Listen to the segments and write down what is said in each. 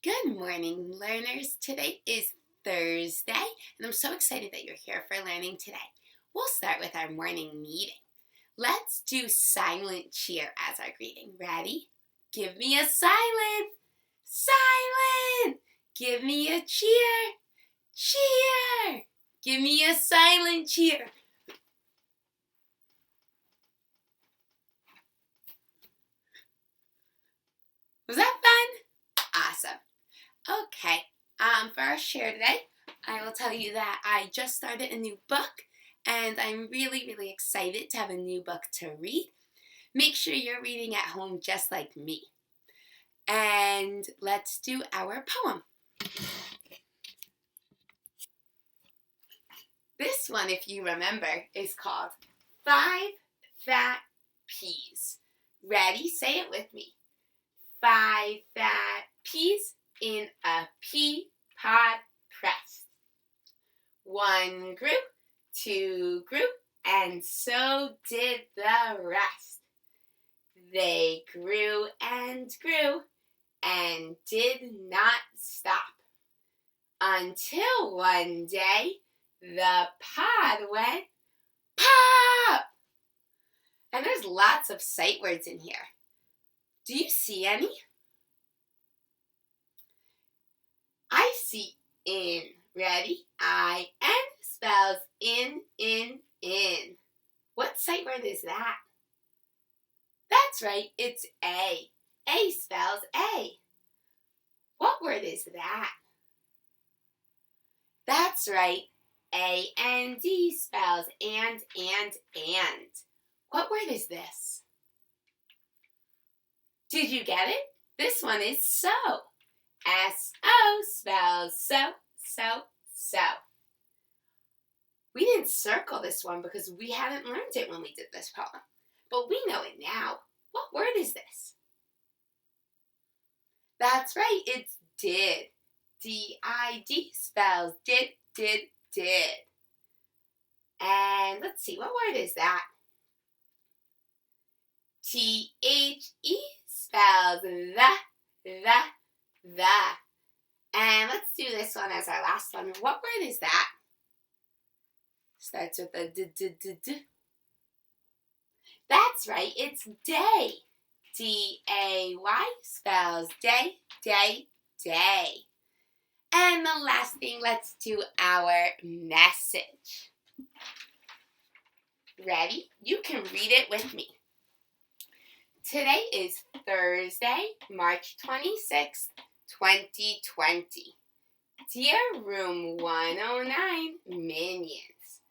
Good morning, learners. Today is Thursday, and I'm so excited that you're here for learning today. We'll start with our morning meeting. Let's do silent cheer as our greeting. Ready? Give me a silent. Silent. Give me a cheer. Cheer. Give me a silent cheer. Was that fun? Awesome. Okay, for our share today, I will tell you that I just started a new book, and I'm really excited to have a new book to read. Make sure you're reading at home just like me. And let's do our poem. This one, if you remember, is called 5 Fat Peas. Ready? Say it with me. 5 fat peas in a pea pod pressed. 1 grew, 2 grew, and so did the rest. They grew and did not stop, until one day the pod went pop! And there's lots of sight words in here. Do you see any? I see in. Ready? I-N spells in. What sight word is that? That's right, it's A. A spells A. What word is that? That's right, A-N-D spells and. What word is this? Did you get it? This one is so. S-O spells so. We didn't circle this one because we hadn't learned it when we did this poem, but we know it now. What word is this? That's right, it's did. D-I-D spells did. And let's see, what word is that? T-H-E spells the. And let's do this one as our last one. What word is that? Starts with a d. That's right, it's day. D-A-Y spells day. And the last thing, let's do our message. Ready? You can read it with me. Today is Thursday, March 26th, 2020. Dear Room 109 Minions,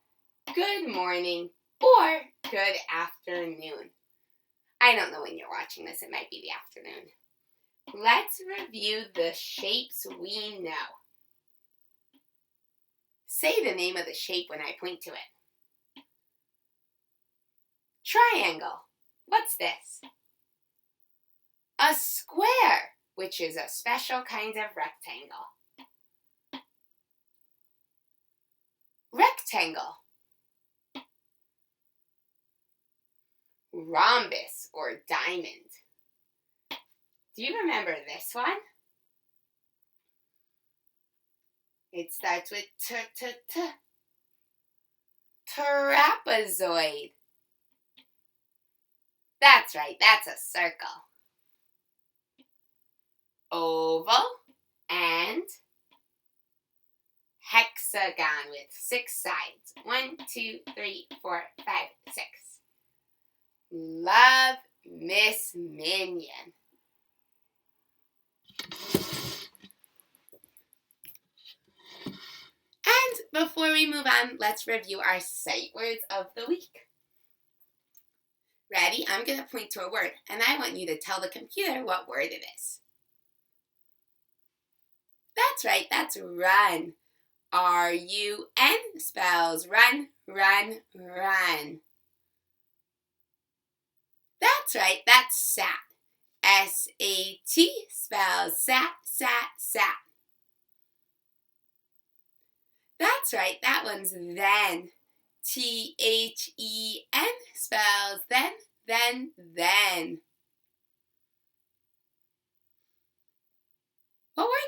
good morning or good afternoon. I don't know when you're watching this, it might be the afternoon. Let's review the shapes we know. Say the name of the shape when I point to it. Triangle. What's this? A square, which is a special kind of rectangle. Rectangle. Rhombus or diamond. Do you remember this one? It starts with t. Trapezoid. That's right, that's a circle. Oval and hexagon with 6 sides. 1, 2, 3, 4, 5, 6. Love, Miss Minion. And before we move on, let's review our sight words of the week. Ready? I'm going to point to a word, and I want you to tell the computer what word it is. That's right, that's run. R-U-N spells run. That's right, that's sat. S-A-T spells sat. That's right, that one's then. T-H-E-N spells then. What word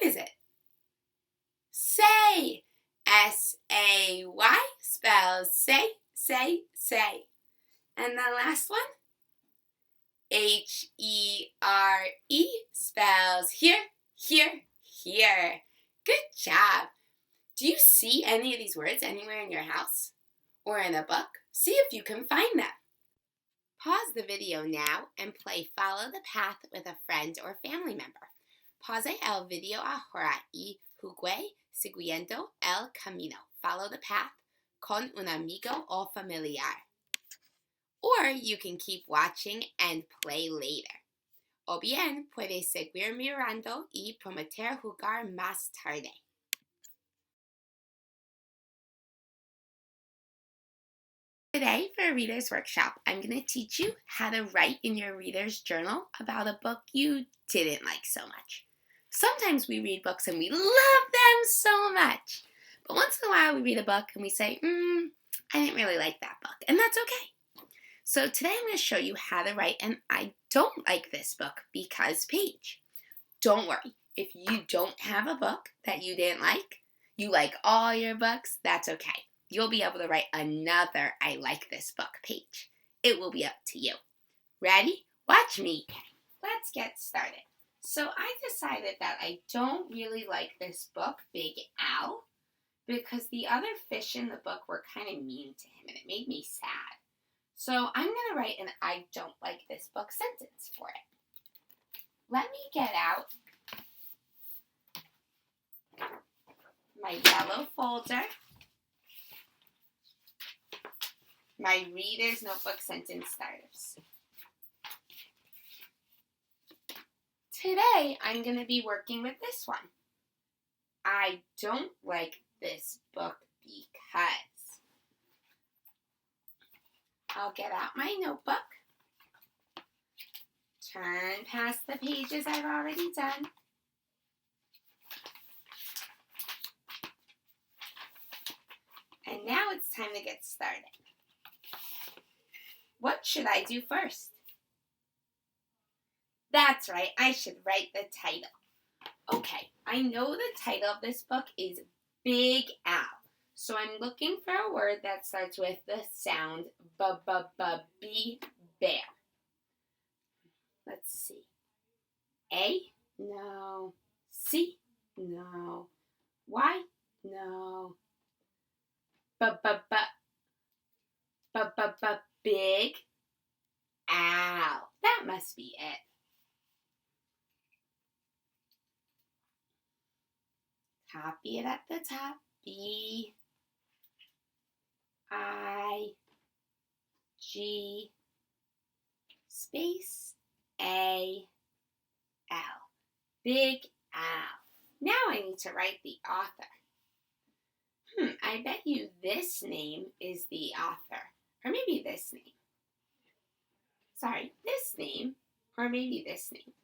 A-Y spells say, say, say. And the last one, H-E-R-E spells here, here, here. Good job. Do you see any of these words anywhere in your house or in a book? See if you can find them. Pause the video now and play Follow the Path with a friend or family member. Pause el video ahora y juegue siguiendo el camino. Follow the path con un amigo o familiar. Or you can keep watching and play later. O bien, puedes seguir mirando y prometer jugar más tarde. Today, for a reader's workshop, I'm going to teach you how to write in your reader's journal about a book you didn't like so much. Sometimes we read books and we love them so much. But once in a while we read a book and we say, I didn't really like that book. And that's okay. So today I'm going to show you how to write an I don't like this book because page. Don't worry. If you don't have a book that you didn't like, you like all your books, that's okay. You'll be able to write another I like this book page. It will be up to you. Ready? Watch me. Let's get started. So I decided that I don't really like this book, Big Al, because the other fish in the book were kind of mean to him and it made me sad. So I'm going to write an I don't like this book sentence for it. Let me get out my yellow folder, my reader's notebook sentence starters. Today, I'm going to be working with this one. I don't like this book because. I'll get out my notebook, turn past the pages I've already done, and now it's time to get started. What should I do first? That's right, I should write the title. Okay, I know the title of this book is Big Al. So I'm looking for a word that starts with the sound B, bear. Let's see. A? No. C? No. Y? No. Big Al. That must be it. Copy it at the top. B, I, G, space, A, L. Big Al. Now I need to write the author. I bet you this name is the author. Or maybe this name. Sorry, this name. Or maybe this name.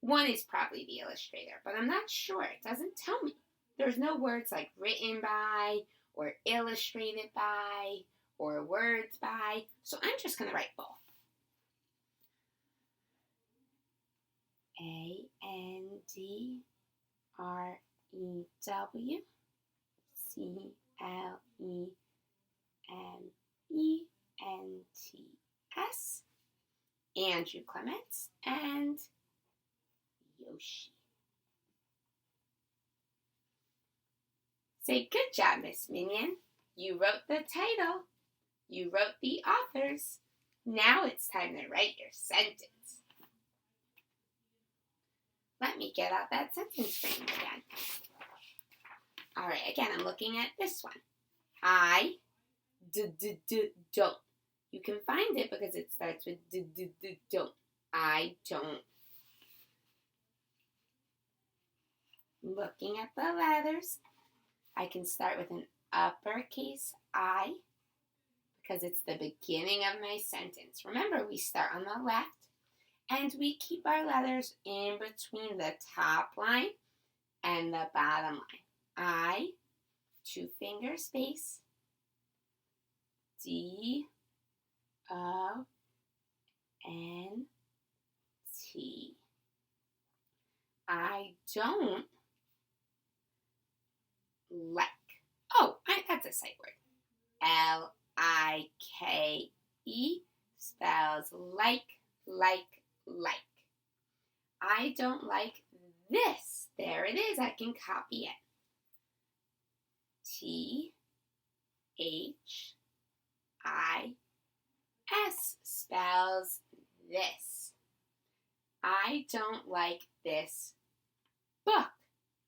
One is probably the illustrator, but I'm not sure. It doesn't tell me. There's no words like written by, or illustrated by, or words by. So I'm just going to write both. A-N-D-R-E-W C-L-E-M-E-N-T-S Andrew Clements and Yoshi. Say, good job, Miss Minion. You wrote the title. You wrote the authors. Now it's time to write your sentence. Let me get out that sentence frame again. All right, again, I'm looking at this one. I don't. You can find it because it starts with don't. I don't. Looking at the letters, I can start with an uppercase I because it's the beginning of my sentence. Remember, we start on the left and we keep our letters in between the top line and the bottom line. I, 2-finger space, D, O, N, T. I don't like. Oh, that's That's a sight word. L-I-K-E spells like. I don't like this. There it is. I can copy it. T-H-I-S spells this. I don't like this book.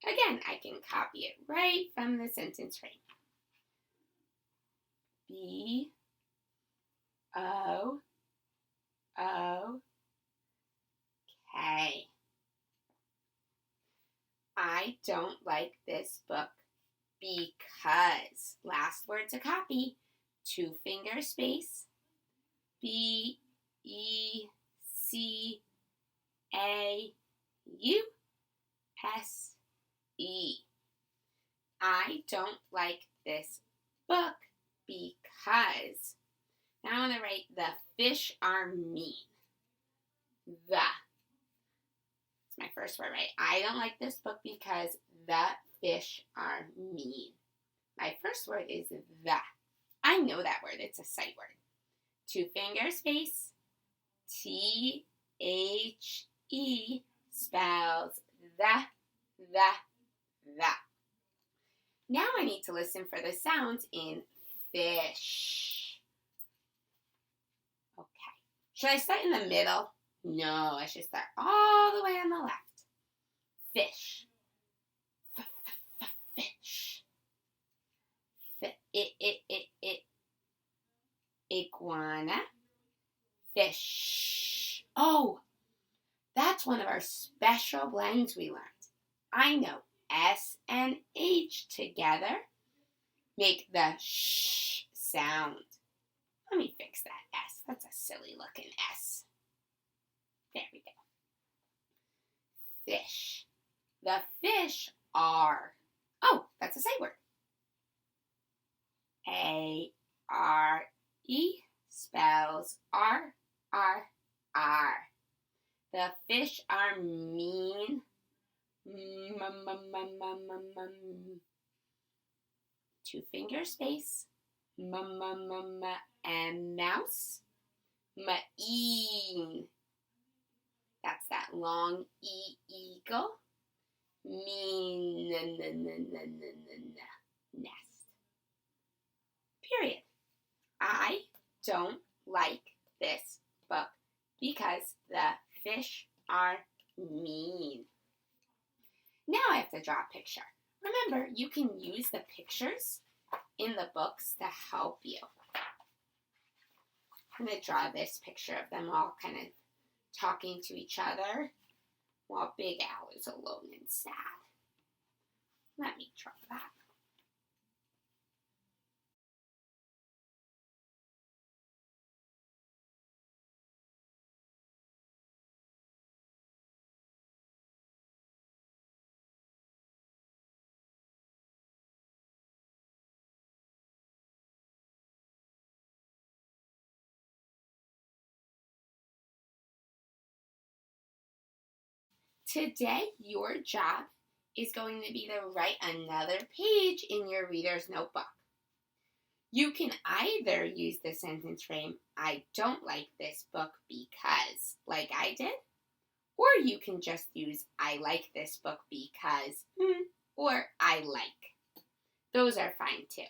Again, I can copy it right from the sentence frame. B-O-O-K. I don't like this book because. Last word to copy. 2-finger space. B-E-C-A-U-S-E. I don't like this book because. Now I'm going to write the fish are mean. The. It's my first word, right? I don't like this book because the fish are mean. My first word is the. I know that word. It's a sight word. 2-finger space. T-H-E spells the. Now I need to listen for the sounds in fish. Okay. Should I start in the middle? No, I should start all the way on the left. Fish. Fish. Iguana. Fish. Oh, that's one of our special blends we learned. I know S and H together make the sh sound. Let me fix that S. That's a silly looking S. There we go. Fish. The fish are. Oh, that's a sight word. A-R-E spells R. The fish are mean. 2-finger space. And mouse. Meen. That's that long E eagle. Mean. Nest. Period. I don't like this book because the fish are mean. Now I have to draw a picture. Remember, you can use the pictures in the books to help you. I'm going to draw this picture of them all kind of talking to each other while Big Al is alone and sad. Let me draw that. Today, your job is going to be to write another page in your reader's notebook. You can either use the sentence frame, I don't like this book because, like I did, or you can just use I like this book because, or I like. Those are fine too.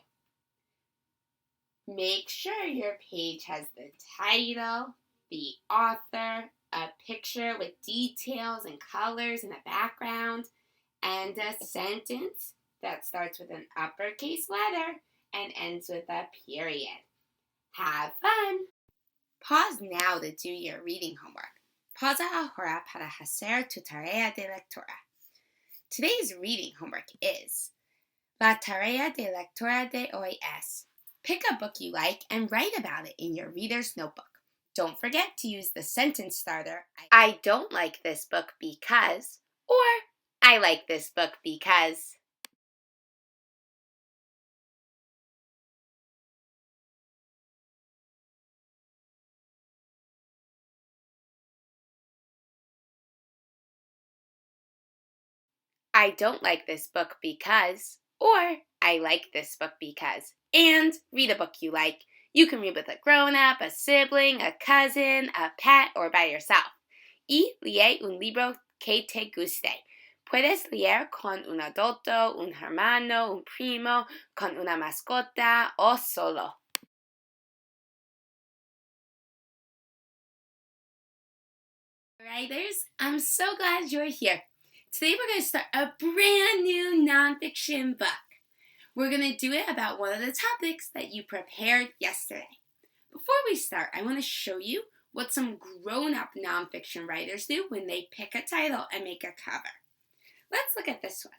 Make sure your page has the title, the author, a picture with details and colors in the background, and a sentence that starts with an uppercase letter and ends with a period. Have fun! Pause now to do your reading homework. Pausa ahora para hacer tu tarea de lectura. Today's reading homework is La tarea de lectura de hoy es pick a book you like and write about it in your reader's notebook. Don't forget to use the sentence starter, I don't like this book because, or I like this book because. I don't like this book because. Or, I like this book because, and read a book you like. You can read with a grown-up, a sibling, a cousin, a pet, or by yourself. Lee un libro que te guste. Puedes leer con un adulto, un hermano, un primo, con una mascota o solo. Writers, I'm so glad you're here. Today we're going to start a brand new nonfiction book. We're going to do it about one of the topics that you prepared yesterday. Before we start, I want to show you what some grown-up nonfiction writers do when they pick a title and make a cover. Let's look at this one.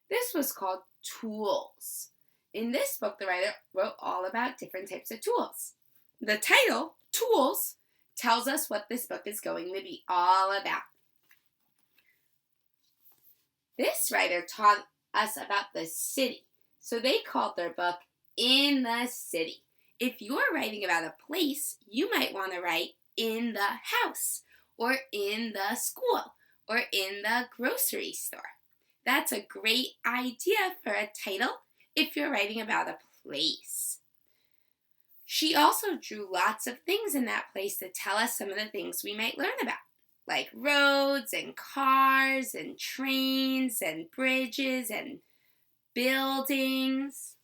This was called Tools. In this book, the writer wrote all about different types of tools. The title, Tools, tells us what this book is going to be all about. This writer taught us about the city, so they called their book In the City. If you're writing about a place, you might want to write in the house, or in the school, or in the grocery store. That's a great idea for a title if you're writing about a place. She also drew lots of things in that place to tell us some of the things we might learn about, like roads and cars and trains and bridges and buildings.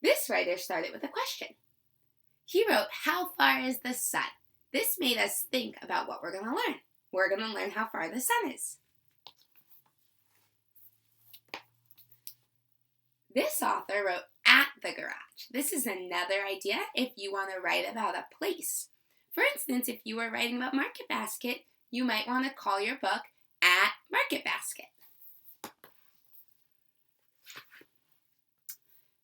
This writer started with a question. He wrote, "How far is the sun?" This made us think about what we're going to learn. We're going to learn how far the sun is. This author wrote at the garage. This is another idea if you want to write about a place. For instance, if you were writing about Market Basket, you might want to call your book At Market Basket.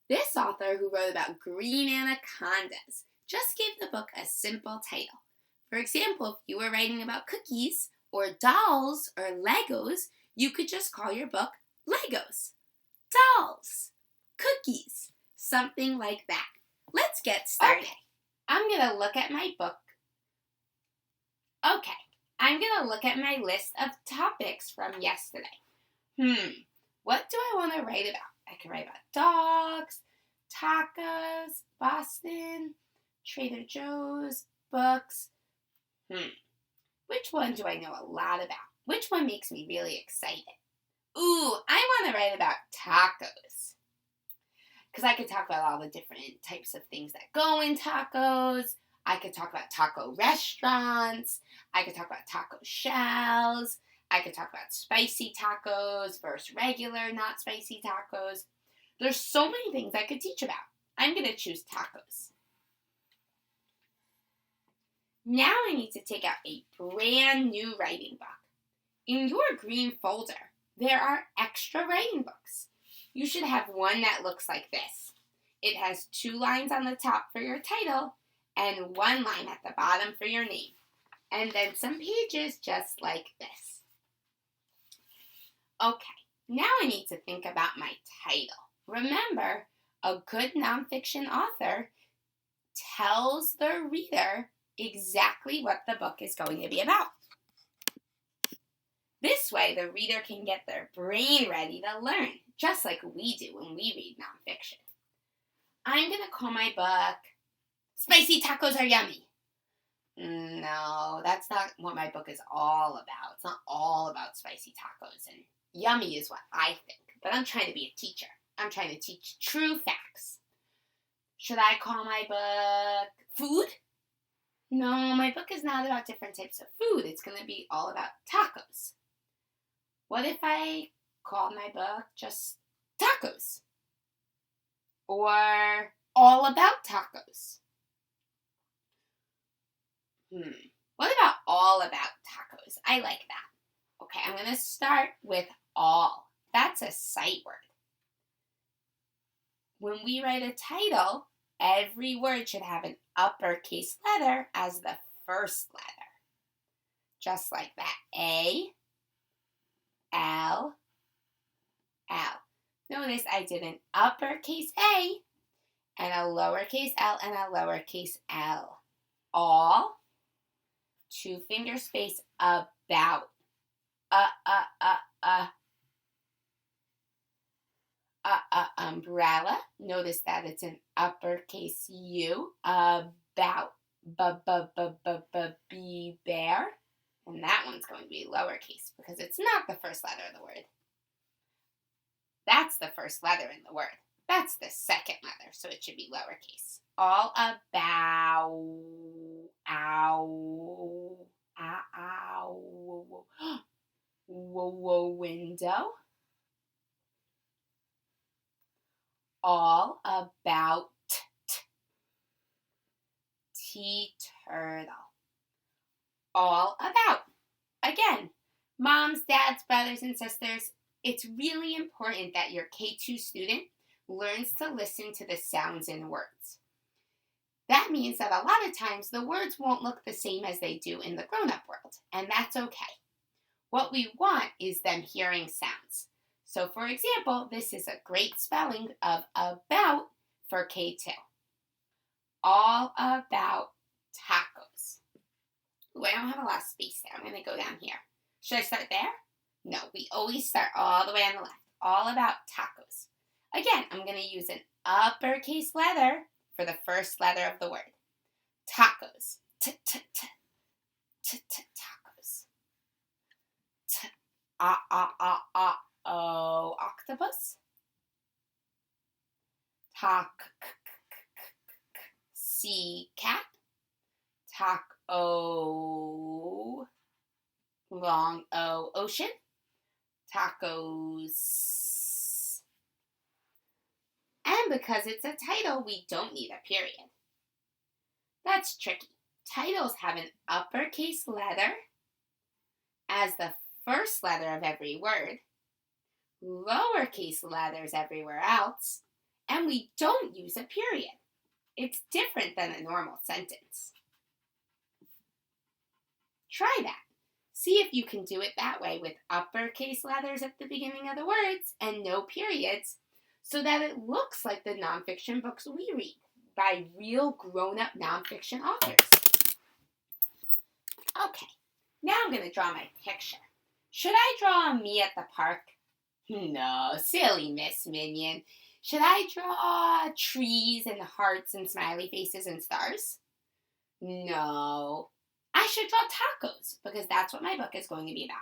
This author, who wrote about green anacondas, just gave the book a simple title. For example, if you were writing about cookies or dolls or Legos, you could just call your book Legos, Dolls, Cookies, something like that. Let's get started. Okay, I'm going to look at my book. Okay, I'm going to look at my list of topics from yesterday. What do I want to write about? I can write about dogs, tacos, Boston, Trader Joe's, books. Which one do I know a lot about? Which one makes me really excited? Ooh, I want to write about tacos. Because I could talk about all the different types of things that go in tacos. I could talk about taco restaurants. I could talk about taco shells. I could talk about spicy tacos versus regular, not spicy tacos. There's so many things I could teach about. I'm going to choose tacos. Now I need to take out a brand new writing book. In your green folder, there are extra writing books. You should have one that looks like this. It has 2 lines on the top for your title and 1 line at the bottom for your name. And then some pages just like this. Okay, now I need to think about my title. Remember, a good nonfiction author tells the reader exactly what the book is going to be about. This way, the reader can get their brain ready to learn, just like we do when we read nonfiction. I'm going to call my book, Spicy Tacos Are Yummy. No, that's not what my book is all about. It's not all about spicy tacos, and yummy is what I think. But I'm trying to be a teacher. I'm trying to teach true facts. Should I call my book Food? No, my book is not about different types of food. It's going to be all about tacos. What if I called my book just Tacos? Or All About Tacos? What about All About Tacos? I like that. Okay, I'm going to start with all. That's a sight word. When we write a title, every word should have an uppercase letter as the first letter. Just like that. A, L, L. Notice I did an uppercase A and a lowercase l and a lowercase l. All, 2 finger space, about. Umbrella. Notice that it's an uppercase U. About. Be bear. And that one's going to be lowercase because it's not the first letter of the word. That's the first letter in the word. That's the second letter, so it should be lowercase. All about. Ow. Ow. Window. All about. Turtle. All about. Again, moms, dads, brothers, and sisters, it's really important that your K2 student learns to listen to the sounds in words. That means that a lot of times the words won't look the same as they do in the grown-up world, and that's okay. What we want is them hearing sounds. So for example, this is a great spelling of about for K2. All about tacos. Ooh, I don't have a lot of space there. I'm going to go down here. Should I start there? No, we always start all the way on the left. All about tacos. Again, I'm going to use an uppercase letter for the first letter of the word. Tacos. Tacos. Octopus. Sea cat. Taco. Long O, ocean. Tacos. And because it's a title, we don't need a period. That's tricky. Titles have an uppercase letter as the first letter of every word, lowercase letters everywhere else, and we don't use a period. It's different than a normal sentence. Try that. See if you can do it that way with uppercase letters at the beginning of the words and no periods, so that it looks like the nonfiction books we read by real grown-up nonfiction authors. Okay, now I'm going to draw my picture. Should I draw me at the park? No, silly Miss Minion. Should I draw trees and hearts and smiley faces and stars? No. I should draw tacos because that's what my book is going to be about.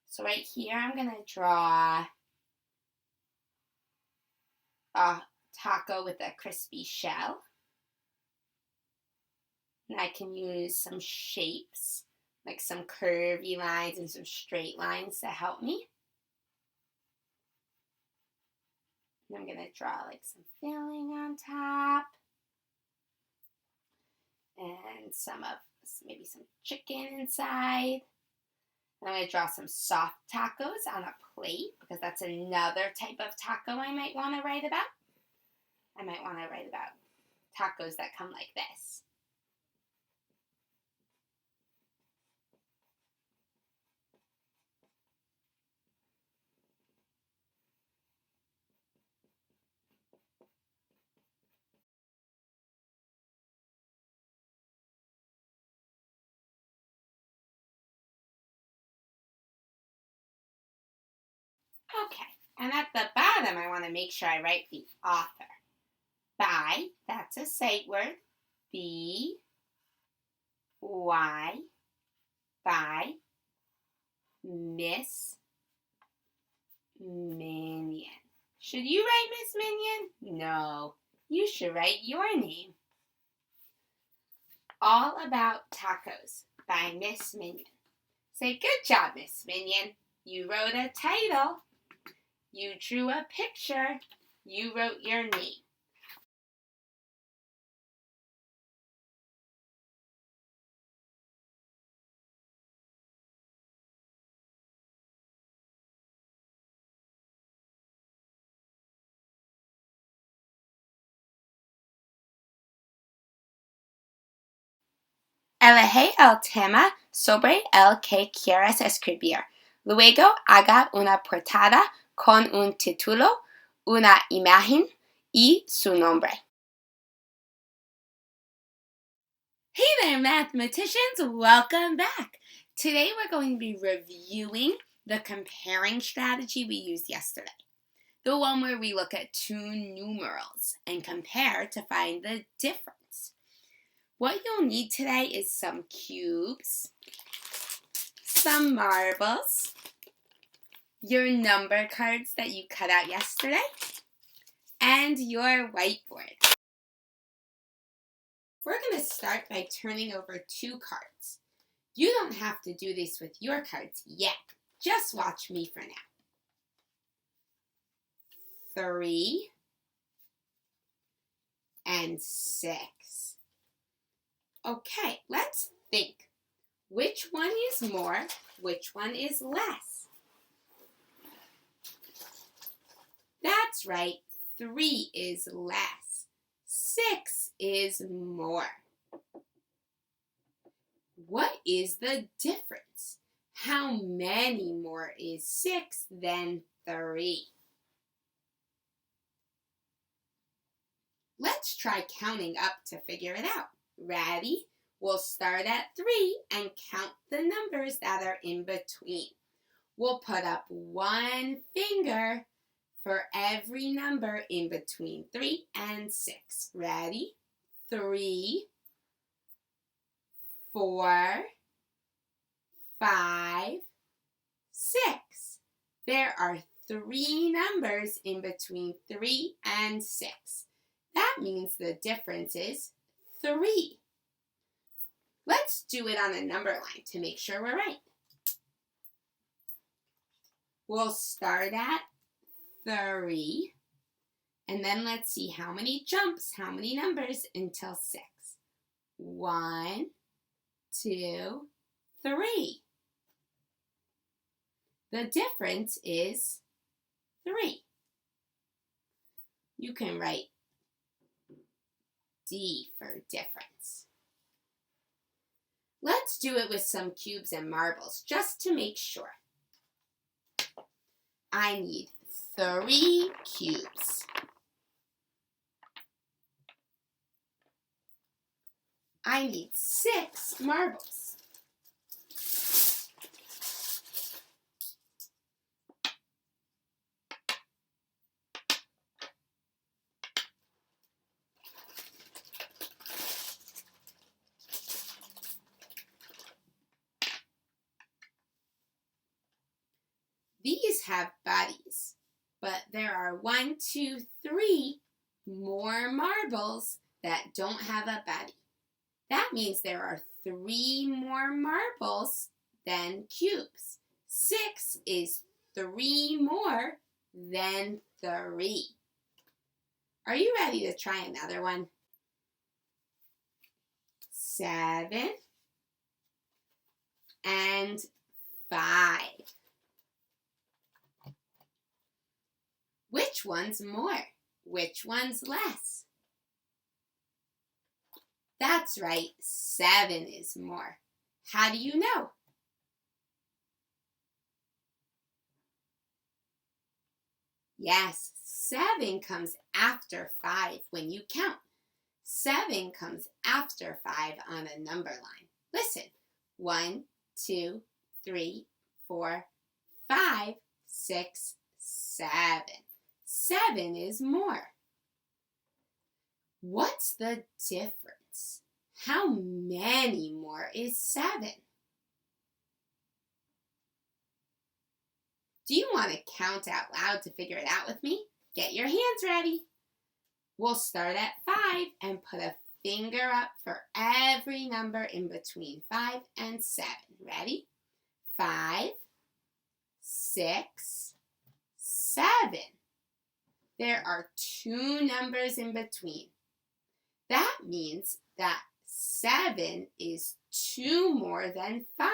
So right here, I'm going to draw a taco with a crispy shell. And I can use some shapes, like some curvy lines and some straight lines to help me. And I'm going to draw like some filling on top. And maybe some chicken inside. And I'm going to draw some soft tacos on a plate because that's another type of taco I might want to write about. I might want to write about tacos that come like this. Okay, and at the bottom, I want to make sure I write the author. By, that's a sight word. B-Y, by, Miss Minion. Should you write Miss Minion? No, you should write your name. All About Tacos by Miss Minion. Say, good job, Miss Minion. You wrote a title. You drew a picture. You wrote your name. Elige el tema sobre el que quieres escribir. Luego, haga una portada con un título, una imagen y su nombre. Hey there, mathematicians! Welcome back! Today we're going to be reviewing the comparing strategy we used yesterday. The one where we look at two numerals and compare to find the difference. What you'll need today is some cubes, some marbles, your number cards that you cut out yesterday, and your whiteboard. We're going to start by turning over two cards. You don't have to do this with your cards yet. Just watch me for now. 3 and 6. Okay, let's think. Which one is more? Which one is less? That's right, 3 is less. 6 is more. What is the difference? How many more is 6 than 3? Let's try counting up to figure it out. Ready? We'll start at 3 and count the numbers that are in between. We'll put up one finger for every number in between 3 and 6. Ready? 3, 4, 5, 6. There are 3 numbers in between 3 and 6. That means the difference is 3. Let's do it on a number line to make sure we're right. We'll start at 3, and then let's see how many jumps, how many numbers until 6. 1, 2, 3. The difference is 3. You can write D for difference. Let's do it with some cubes and marbles just to make sure. I need 3 cubes. I need 6 marbles. These have bodies, but there are 1, 2, 3 more marbles that don't have a body. That means there are 3 more marbles than cubes. 6 is 3 more than 3. Are you ready to try another one? 7 and 5. Which one's more? Which one's less? That's right, 7 is more. How do you know? Yes, 7 comes after 5 when you count. 7 comes after 5 on a number line. Listen, 1, 2, 3, 4, 5, 6, 7. 7 is more. What's the difference? How many more is 7? Do you want to count out loud to figure it out with me? Get your hands ready. We'll start at 5 and put a finger up for every number in between 5 and 7. Ready? 5, 6, 7. There are 2 numbers in between. That means that 7 is 2 more than 5.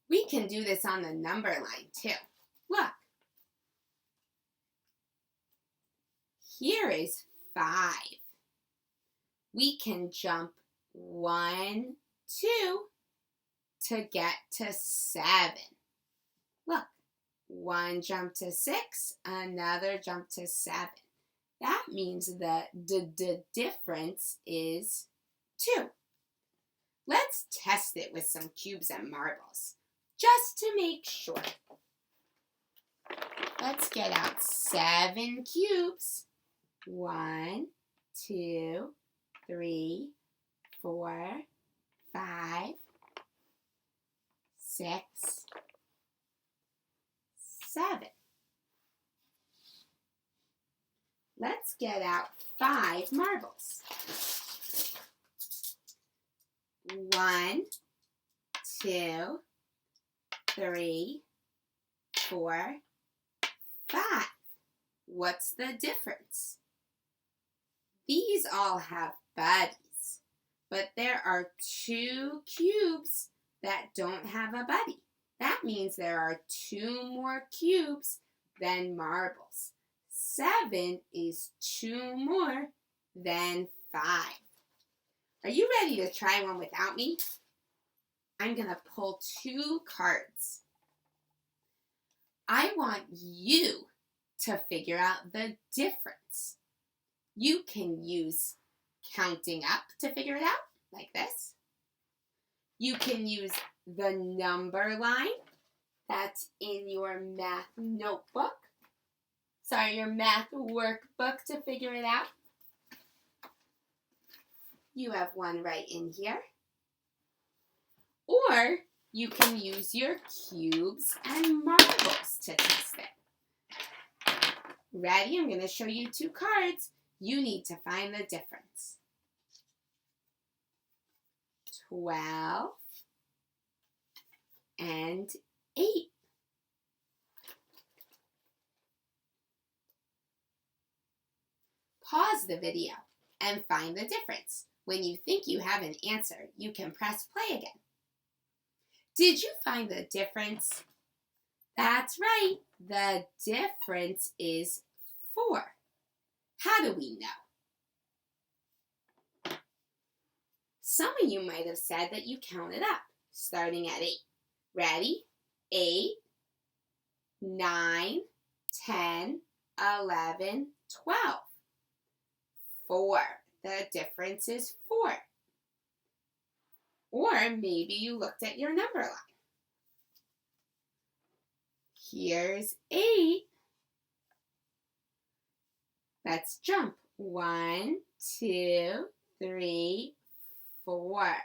We can do this on the number line too. Look. Here is 5. We can jump 1, 2 to get to 7. Look. 1 jump to 6, another jump to 7. That means the difference is 2. Let's test it with some cubes and marbles, just to make sure. Let's get out 7 cubes. 1, 2, 3, 4, 5, 6, 7. Let's get out 5 marbles. 1, 2, 3, 4, 5. What's the difference? These all have buddies, but there are 2 cubes that don't have a buddy. That means there are 2 more cubes than marbles. 7 is 2 more than 5. Are you ready to try one without me? I'm going to pull 2 cards. I want you to figure out the difference. You can use counting up to figure it out, like this. You can use the number line that's in your math notebook. Sorry, your math workbook to figure it out. You have one right in here. Or you can use your cubes and marbles to test it. Ready? I'm going to show you 2 cards. You need to find the difference. 12 and 8. Pause the video and find the difference. When you think you have an answer, you can press play again. Did you find the difference? That's right. The difference is 4. How do we know? Some of you might have said that you counted up, starting at 8. Ready? 8, 9, 10, 11, 12. 4. The difference is 4. Or maybe you looked at your number line. Here's 8. Let's jump. 1, 2, 3, 4.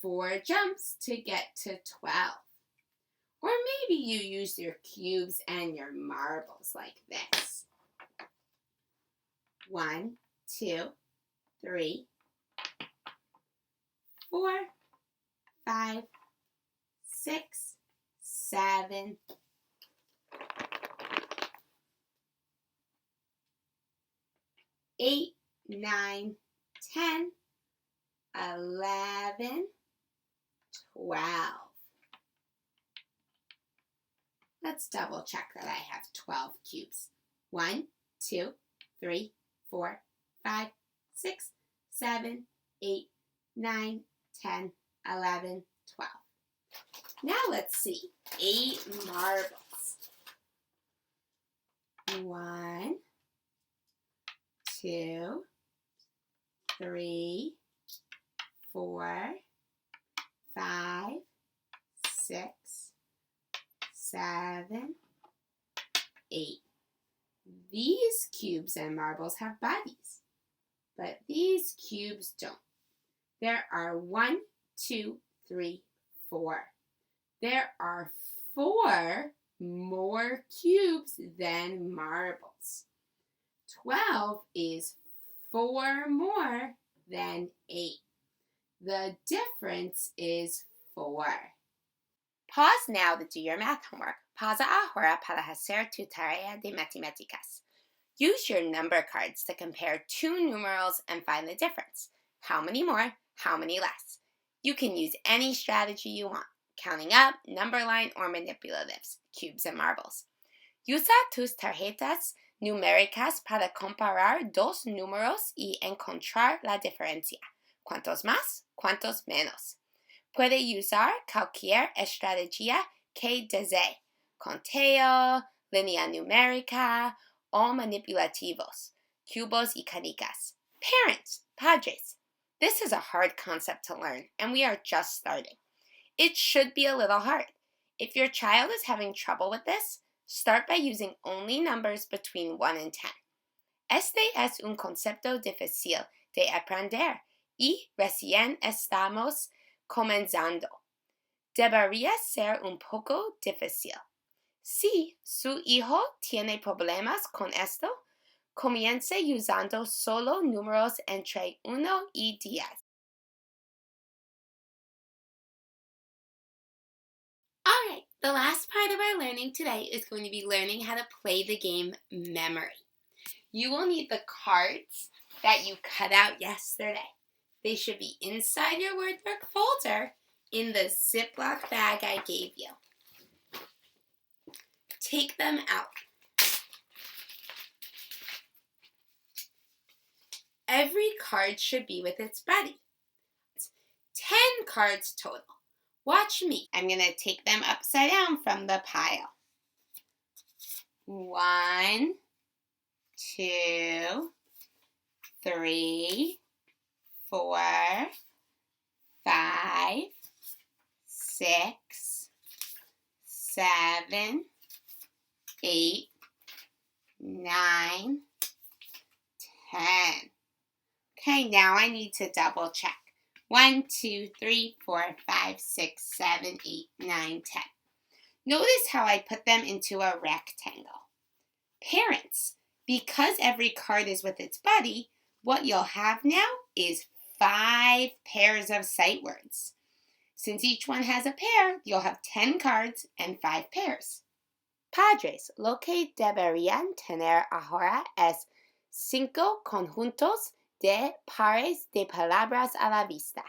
4 jumps to get to 12. Or maybe you use your cubes and your marbles like this. 1, 2, 3, 4, 5, 6, 7, 8, 9, 10, 11, 12. Let's double check that I have 12 cubes. 1, 2, 3, 4, 5, 6, 7, 8, 9, 10, 11, 12. Now let's see. 8 marbles. 1, 2, 3, 4, 5, 6, 7, 8. These cubes and marbles have bodies, but these cubes don't. There are 1, 2, 3, 4. There are 4 more cubes than marbles. 12 is 4 more than 8. The difference is 4. Pause now to do your math homework. Pausa ahora para hacer tu tarea de matemáticas. Use your number cards to compare 2 numerals and find the difference. How many more? How many less? You can use any strategy you want. Counting up, number line, or manipulatives, cubes and marbles. Usa tus tarjetas numéricas para comparar 2 números y encontrar la diferencia. ¿Cuántos más? ¿Cuántos menos? Puede usar cualquier estrategia que desee. Conteo, línea numérica o manipulativos, cubos y canicas. Parents, padres, This is a hard concept to learn, and we are just starting. It should be a little hard. If your child is having trouble with this, start by using only numbers between 1 and 10. Este es un concepto difícil de aprender y recién estamos comenzando. Debería ser un poco difícil. Si su hijo tiene problemas con esto, comience usando solo números entre 1 y 10. Alright, the last part of our learning today is going to be learning how to play the game memory. You will need the cards that you cut out yesterday. They should be inside your word book folder in the Ziploc bag I gave you. Take them out. Every card should be with its buddy. 10 cards total. Watch me. I'm going to take them upside down from the pile. 1, 2, 3, 4, 5, 6, 7, 8, 9, 10. Okay, now I need to double check. 1, 2, 3, 4, 5, 6, 7, 8, 9, 10. Notice how I put them into a rectangle. Parents, because every card is with its buddy, what you'll have now is 5 pairs of sight words. Since each one has a pair, you'll have 10 cards and 5 pairs. Padres, lo que deberían tener ahora es 5 conjuntos de pares de palabras a la vista.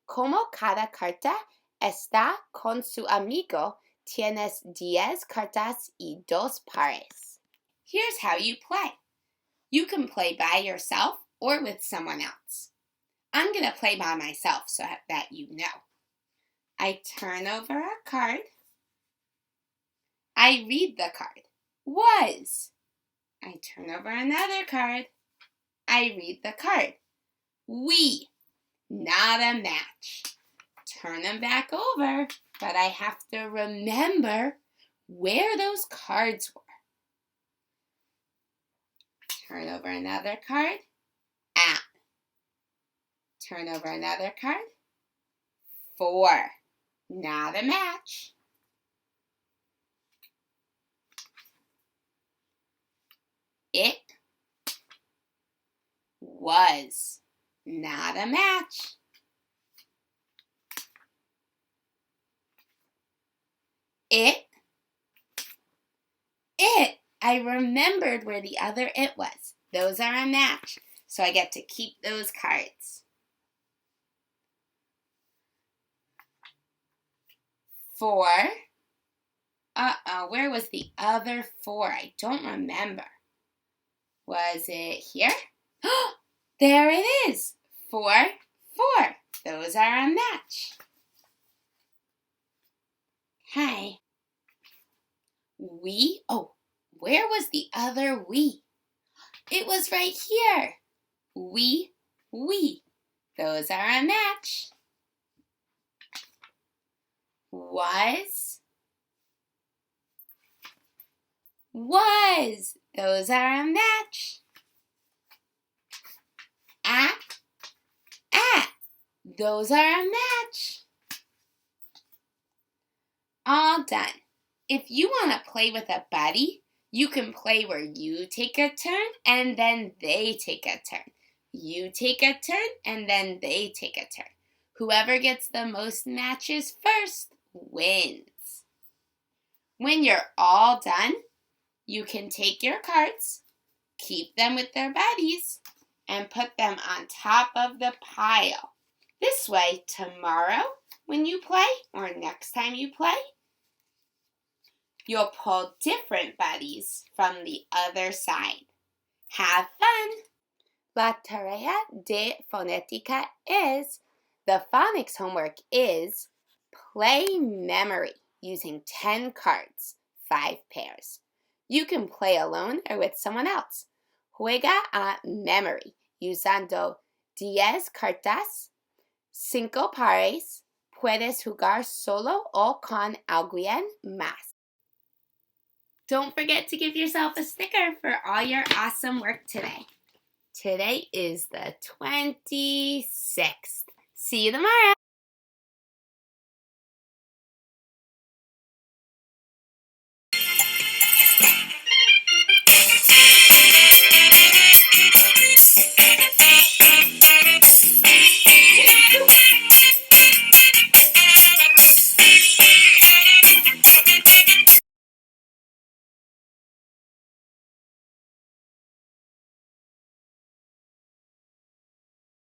Como cada carta está con su amigo, tienes 10 cartas y 2 pares. Here's how you play. You can play by yourself or with someone else. I'm going to play by myself so that you know. I turn over a card. I read the card. Was. I turn over another card. I read the card. We. Not a match. Turn them back over, but I have to remember where those cards were. Turn over another card. At. Turn over another card. 4. Not a match. It was. Not a match. It. I remembered where the other it was. Those are a match, so I get to keep those cards. 4. Where was the other 4? I don't remember. Was it here? There it is. 4, 4. Those are a match. Okay. We. Oh, where was the other we? It was right here. We. Those are a match. Was. Those are a match. At. Those are a match. All done. If you want to play with a buddy, you can play where you take a turn and then they take a turn. You take a turn and then they take a turn. Whoever gets the most matches first wins. When you're all done, you can take your cards, keep them with their buddies, and put them on top of the pile. This way, tomorrow when you play, or next time you play, you'll pull different buddies from the other side. Have fun! La tarea de fonética is, the phonics homework is, play memory using 10 cards, 5 pairs. You can play alone or with someone else. Juega a memory usando 10 cartas, 5 pares, puedes jugar solo o con alguien más. Don't forget to give yourself a sticker for all your awesome work today. Today is the 26th. See you tomorrow.